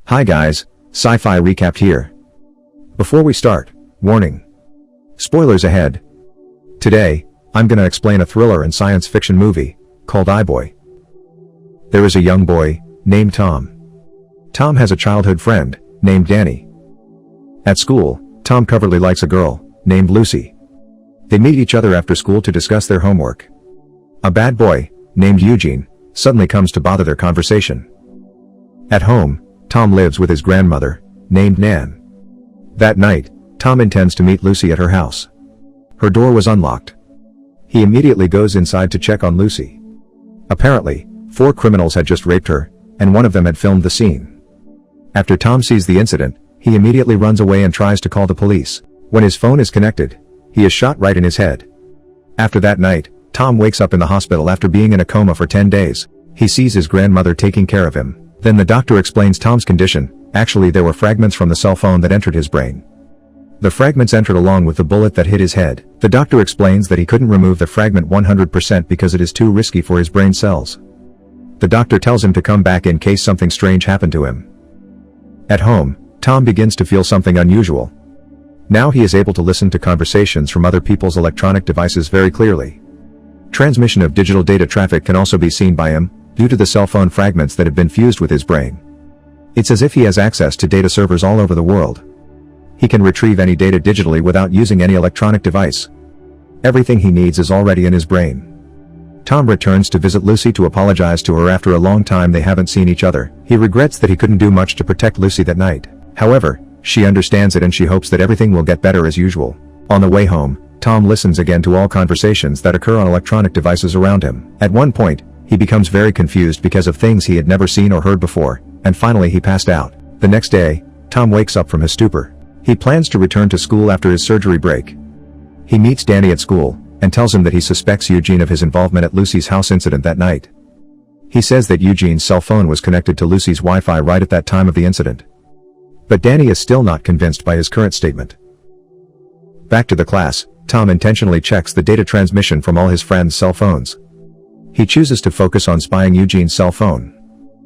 Hi guys, Sci-Fi Recap here. Before we start, warning. Spoilers ahead. Today, I'm gonna explain a thriller and science fiction movie, called iBoy. There is a young boy, named Tom. Tom has a childhood friend, named Danny. At school, Tom covertly likes a girl, named Lucy. They meet each other after school to discuss their homework. A bad boy, named Eugene, suddenly comes to bother their conversation. At home, Tom lives with his grandmother, named Nan. That night, Tom intends to meet Lucy at her house. Her door was unlocked. He immediately goes inside to check on Lucy. Apparently, 4 criminals had just raped her, and one of them had filmed the scene. After Tom sees the incident, he immediately runs away and tries to call the police. When his phone is connected, he is shot right in his head. After that night, Tom wakes up in the hospital after being in a coma for 10 days. He sees his grandmother taking care of him. Then the doctor explains Tom's condition. Actually, there were fragments from the cell phone that entered his brain. The fragments entered along with the bullet that hit his head. The doctor explains that he couldn't remove the fragment 100% because it is too risky for his brain cells. The doctor tells him to come back in case something strange happened to him. At home, Tom begins to feel something unusual. Now he is able to listen to conversations from other people's electronic devices very clearly. Transmission of digital data traffic can also be seen by him, due to the cell phone fragments that have been fused with his brain. It's as if he has access to data servers all over the world. He can retrieve any data digitally without using any electronic device. Everything he needs is already in his brain. Tom returns to visit Lucy to apologize to her after a long time they haven't seen each other. He regrets that he couldn't do much to protect Lucy that night. However, she understands it and she hopes that everything will get better as usual. On the way home, Tom listens again to all conversations that occur on electronic devices around him. At one point, he becomes very confused because of things he had never seen or heard before, and finally he passed out. The next day, Tom wakes up from his stupor. He plans to return to school after his surgery break. He meets Danny at school, and tells him that he suspects Eugene of his involvement at Lucy's house incident that night. He says that Eugene's cell phone was connected to Lucy's Wi-Fi right at that time of the incident. But Danny is still not convinced by his current statement. Back to the class, Tom intentionally checks the data transmission from all his friends' cell phones. He chooses to focus on spying Eugene's cell phone.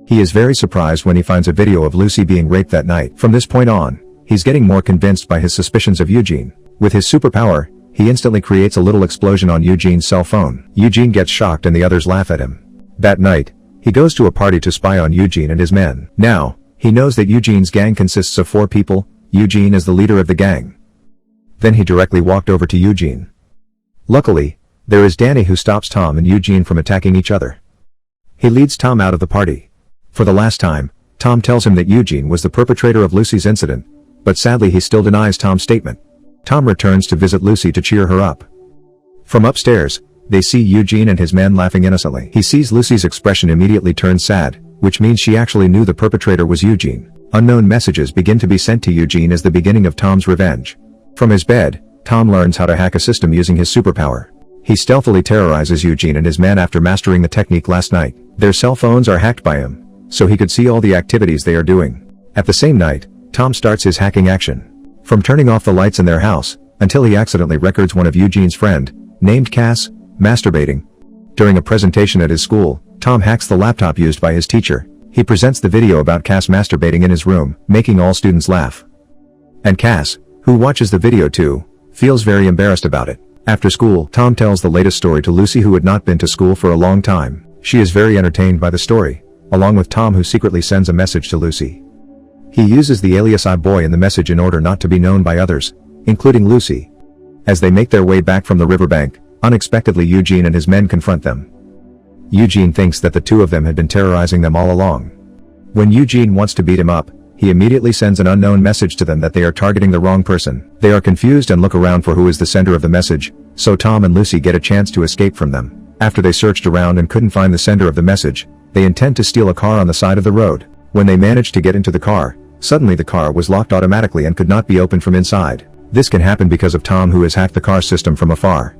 He is very surprised when he finds a video of Lucy being raped that night. From this point on, he's getting more convinced by his suspicions of Eugene. With his superpower, he instantly creates a little explosion on Eugene's cell phone. Eugene gets shocked and the others laugh at him. That night, he goes to a party to spy on Eugene and his men. Now, he knows that Eugene's gang consists of 4 people. Eugene is the leader of the gang. Then he directly walked over to Eugene. Luckily, there is Danny who stops Tom and Eugene from attacking each other. He leads Tom out of the party. For the last time, Tom tells him that Eugene was the perpetrator of Lucy's incident, but sadly he still denies Tom's statement. Tom returns to visit Lucy to cheer her up. From upstairs, they see Eugene and his men laughing innocently. He sees Lucy's expression immediately turn sad, which means she actually knew the perpetrator was Eugene. Unknown messages begin to be sent to Eugene as the beginning of Tom's revenge. From his bed, Tom learns how to hack a system using his superpower. He stealthily terrorizes Eugene and his men after mastering the technique last night. Their cell phones are hacked by him, so he could see all the activities they are doing. At the same night, Tom starts his hacking action. From turning off the lights in their house, until he accidentally records one of Eugene's friend, named Cass, masturbating. During a presentation at his school, Tom hacks the laptop used by his teacher. He presents the video about Cass masturbating in his room, making all students laugh. And Cass, who watches the video too, feels very embarrassed about it. After school, Tom tells the latest story to Lucy, who had not been to school for a long time. She is very entertained by the story, along with Tom, who secretly sends a message to Lucy. He uses the alias iBoy in the message in order not to be known by others, including Lucy. As they make their way back from the riverbank, unexpectedly Eugene and his men confront them. Eugene thinks that the 2 of them had been terrorizing them all along. When Eugene wants to beat him up, he immediately sends an unknown message to them that they are targeting the wrong person. They are confused and look around for who is the sender of the message, so Tom and Lucy get a chance to escape from them. After they searched around and couldn't find the sender of the message, they intend to steal a car on the side of the road. When they manage to get into the car, suddenly the car was locked automatically and could not be opened from inside. This can happen because of Tom, who has hacked the car system from afar.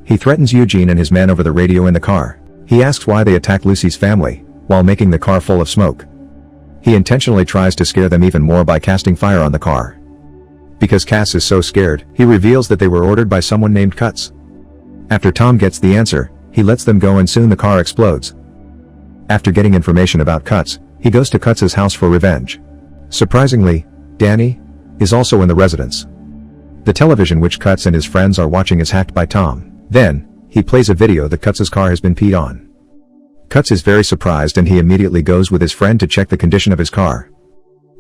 He threatens Eugene and his men over the radio in the car. He asks why they attacked Lucy's family, while making the car full of smoke. He intentionally tries to scare them even more by casting fire on the car. Because Cass is so scared, he reveals that they were ordered by someone named Cuts. After Tom gets the answer, he lets them go and soon the car explodes. After getting information about Cuts, he goes to Cuts' house for revenge. Surprisingly, Danny is also in the residence. The television which Cuts and his friends are watching is hacked by Tom. Then, he plays a video that Cuts' car has been peed on. Cuts is very surprised and he immediately goes with his friend to check the condition of his car.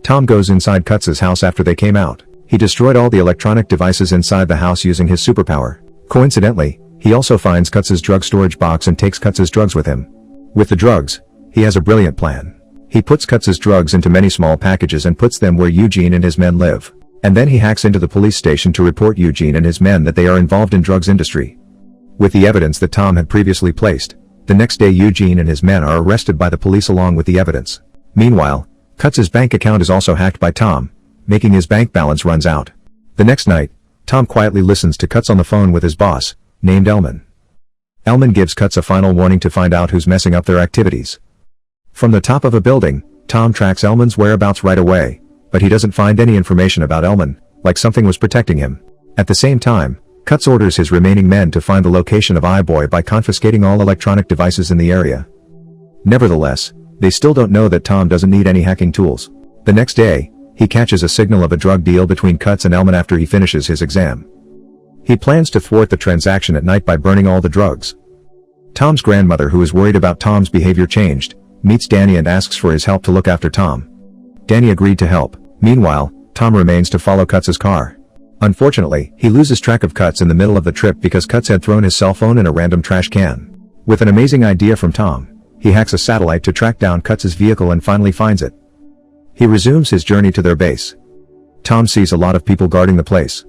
Tom goes inside Cuts' house after they came out. He destroyed all the electronic devices inside the house using his superpower. Coincidentally, he also finds Cuts' drug storage box and takes Cuts' drugs with him. With the drugs, he has a brilliant plan. He puts Cuts' drugs into many small packages and puts them where Eugene and his men live. And then he hacks into the police station to report Eugene and his men that they are involved in drugs industry. With the evidence that Tom had previously placed, the next day Eugene and his men are arrested by the police along with the evidence. Meanwhile, Cuts' bank account is also hacked by Tom, making his bank balance runs out. The next night, Tom quietly listens to Cuts on the phone with his boss, named Elman. Elman gives Cuts a final warning to find out who's messing up their activities. From the top of a building, Tom tracks Elman's whereabouts right away, but he doesn't find any information about Elman, like something was protecting him. At the same time, Cuts orders his remaining men to find the location of I-Boy by confiscating all electronic devices in the area. Nevertheless, they still don't know that Tom doesn't need any hacking tools. The next day, he catches a signal of a drug deal between Cuts and Elman after he finishes his exam. He plans to thwart the transaction at night by burning all the drugs. Tom's grandmother, who is worried about Tom's behavior changed, meets Danny and asks for his help to look after Tom. Danny agreed to help. Meanwhile, Tom remains to follow Cuts' car. Unfortunately, he loses track of Cuts in the middle of the trip because Cuts had thrown his cell phone in a random trash can. With an amazing idea from Tom, he hacks a satellite to track down Cuts' vehicle and finally finds it. He resumes his journey to their base. Tom sees a lot of people guarding the place.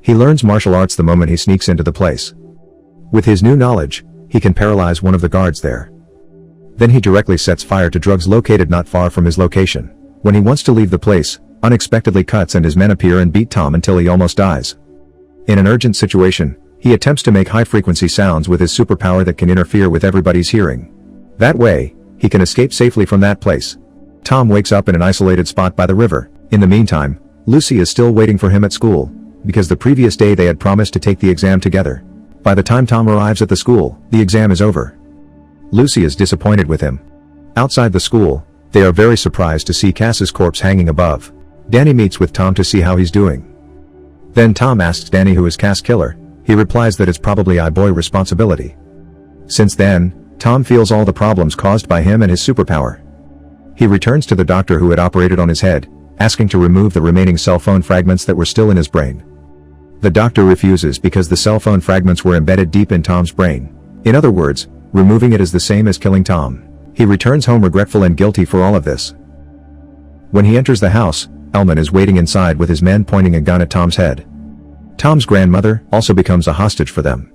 He learns martial arts the moment he sneaks into the place. With his new knowledge, he can paralyze one of the guards there. Then he directly sets fire to drugs located not far from his location. When he wants to leave the place, unexpectedly Cuts and his men appear and beat Tom until he almost dies. In an urgent situation, he attempts to make high-frequency sounds with his superpower that can interfere with everybody's hearing. That way, he can escape safely from that place. Tom wakes up in an isolated spot by the river. In the meantime, Lucy is still waiting for him at school, because the previous day they had promised to take the exam together. By the time Tom arrives at the school, the exam is over. Lucy is disappointed with him. Outside the school, they are very surprised to see Cass's corpse hanging above. Danny meets with Tom to see how he's doing. Then Tom asks Danny who is Cass' killer. He replies that it's probably I-Boy's responsibility. Since then, Tom feels all the problems caused by him and his superpower. He returns to the doctor who had operated on his head, asking to remove the remaining cell phone fragments that were still in his brain. The doctor refuses because the cell phone fragments were embedded deep in Tom's brain. In other words, removing it is the same as killing Tom. He returns home regretful and guilty for all of this. When he enters the house, Elman is waiting inside with his men pointing a gun at Tom's head. Tom's grandmother also becomes a hostage for them.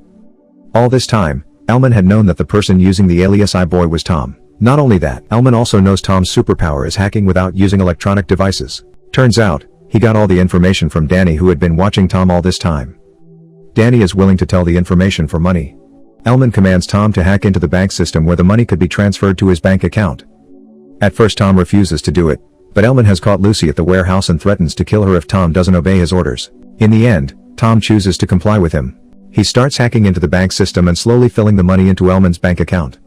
All this time, Elman had known that the person using the alias I-Boy was Tom. Not only that, Elman also knows Tom's superpower is hacking without using electronic devices. Turns out, he got all the information from Danny who had been watching Tom all this time. Danny is willing to tell the information for money. Elman commands Tom to hack into the bank system where the money could be transferred to his bank account. At first Tom refuses to do it, but Elman has caught Lucy at the warehouse and threatens to kill her if Tom doesn't obey his orders. In the end, Tom chooses to comply with him. He starts hacking into the bank system and slowly filling the money into Elman's bank account.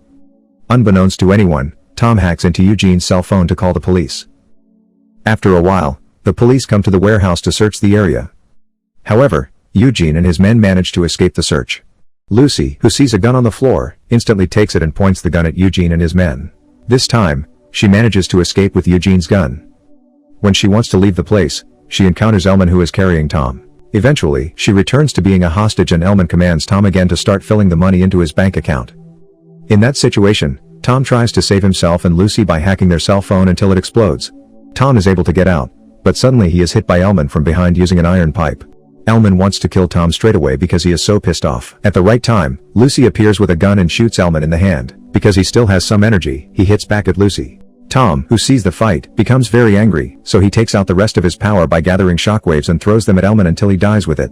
Unbeknownst to anyone, Tom hacks into Eugene's cell phone to call the police. After a while, the police come to the warehouse to search the area. However, Eugene and his men manage to escape the search. Lucy, who sees a gun on the floor, instantly takes it and points the gun at Eugene and his men. This time, she manages to escape with Eugene's gun. When she wants to leave the place, she encounters Elman who is carrying Tom. Eventually, she returns to being a hostage and Elman commands Tom again to start filling the money into his bank account. In that situation, Tom tries to save himself and Lucy by hacking their cell phone until it explodes. Tom is able to get out, but suddenly he is hit by Elman from behind using an iron pipe. Elman wants to kill Tom straight away because he is so pissed off. At the right time, Lucy appears with a gun and shoots Elman in the hand. Because he still has some energy, he hits back at Lucy. Tom, who sees the fight, becomes very angry, so he takes out the rest of his power by gathering shockwaves and throws them at Elman until he dies with it.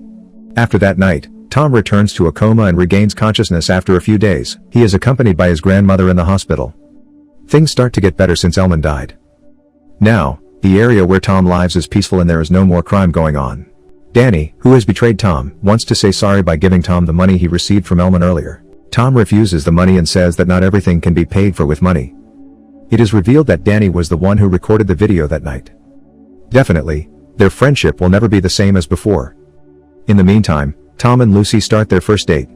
After that night, Tom returns to a coma and regains consciousness after a few days. He is accompanied by his grandmother in the hospital. Things start to get better since Elman died. Now, the area where Tom lives is peaceful and there is no more crime going on. Danny, who has betrayed Tom, wants to say sorry by giving Tom the money he received from Elman earlier. Tom refuses the money and says that not everything can be paid for with money. It is revealed that Danny was the one who recorded the video that night. Definitely, their friendship will never be the same as before. In the meantime, Tom and Lucy start their first date.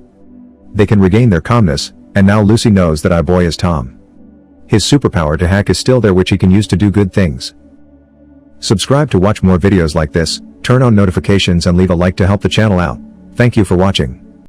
They can regain their calmness, and now Lucy knows that iBoy is Tom. His superpower to hack is still there, which he can use to do good things. Subscribe to watch more videos like this, turn on notifications and leave a like to help the channel out. Thank you for watching.